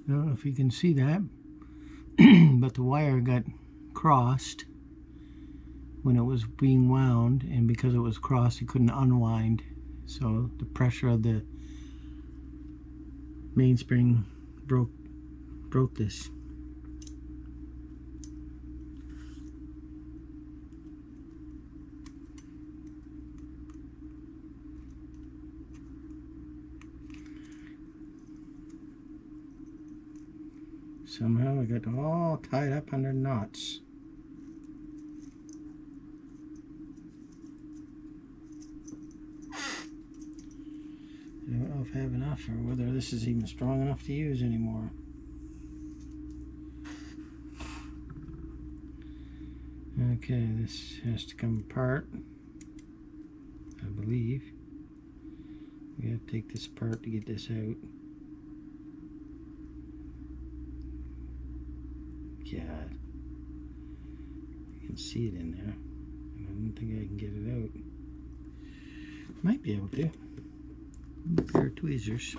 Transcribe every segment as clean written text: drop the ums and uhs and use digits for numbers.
I don't know if you can see that, but the wire got crossed when it was being wound, and because it was crossed it couldn't unwind, so the pressure of the mainspring broke this. Somehow I got all tied up under knots. I don't know if I have enough or whether this is even strong enough to use anymore. Okay, this has to come apart, I believe. We have to take this apart to get this out. God, you can see it in there, and I don't think I can get it out. Might be able to. A pair of tweezers.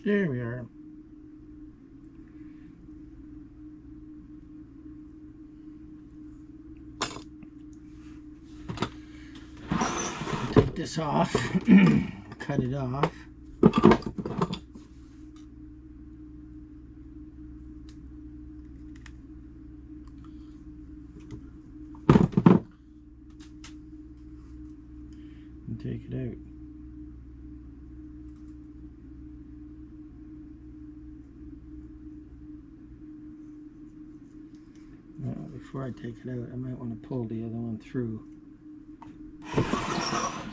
There we are. Take this off, cut it off. And take it out. Well, before I take it out, I might want to pull the other one through.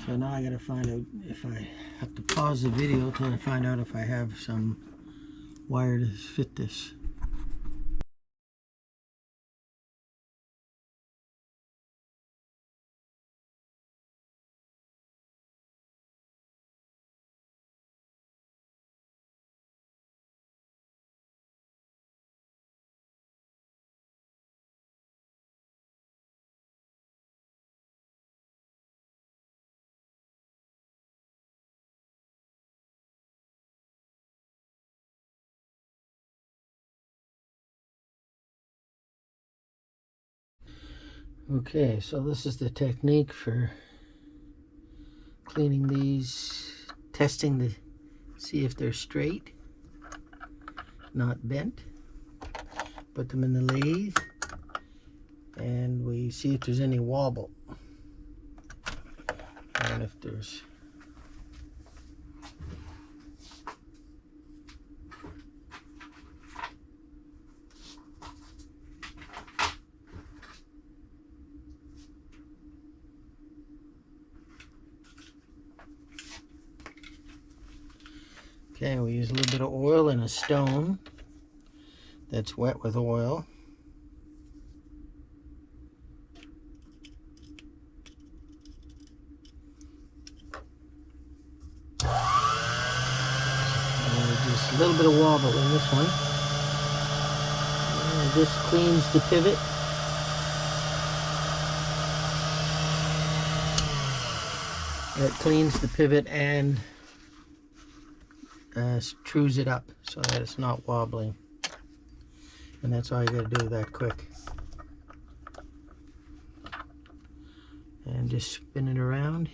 So now I gotta find out if I have to pause the video till I find out if I have some wire to fit this. Okay, so this is the technique for cleaning these, testing to see if they're straight, not bent. Put them in the lathe and we see if there's any wobble, and if there's okay, we use a little bit of oil in a stone that's wet with oil. Just a little bit of wobble in this one. And this cleans the pivot. It cleans the pivot and trues it up so that it's not wobbling. And that's all you gotta do that quick. And just spin it around.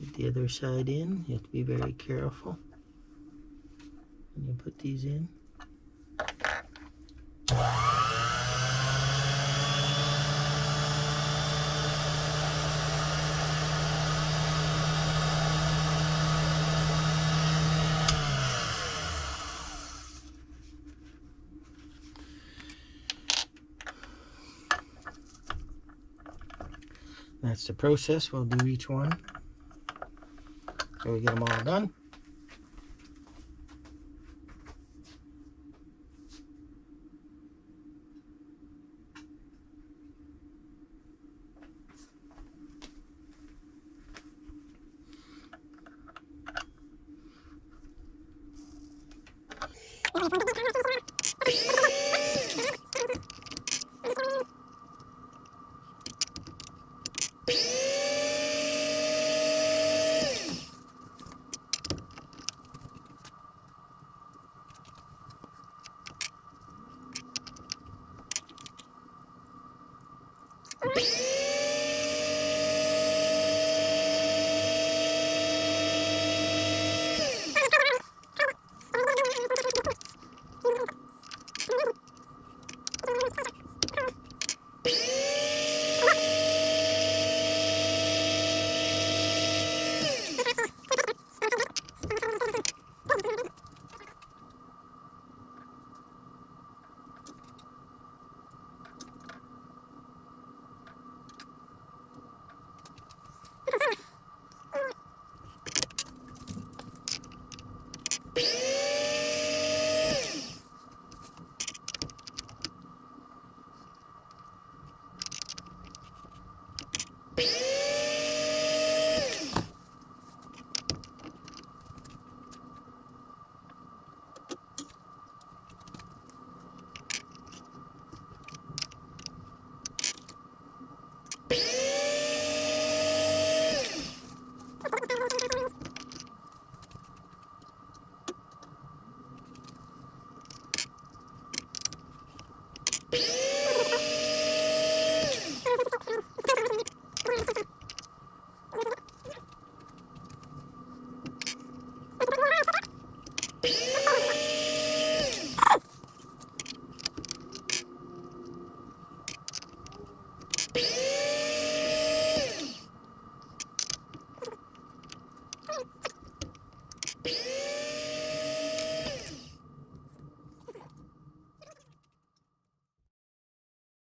Get the other side in. You have to be very careful when you put these in. That's the process. We'll do each one so we get them all done.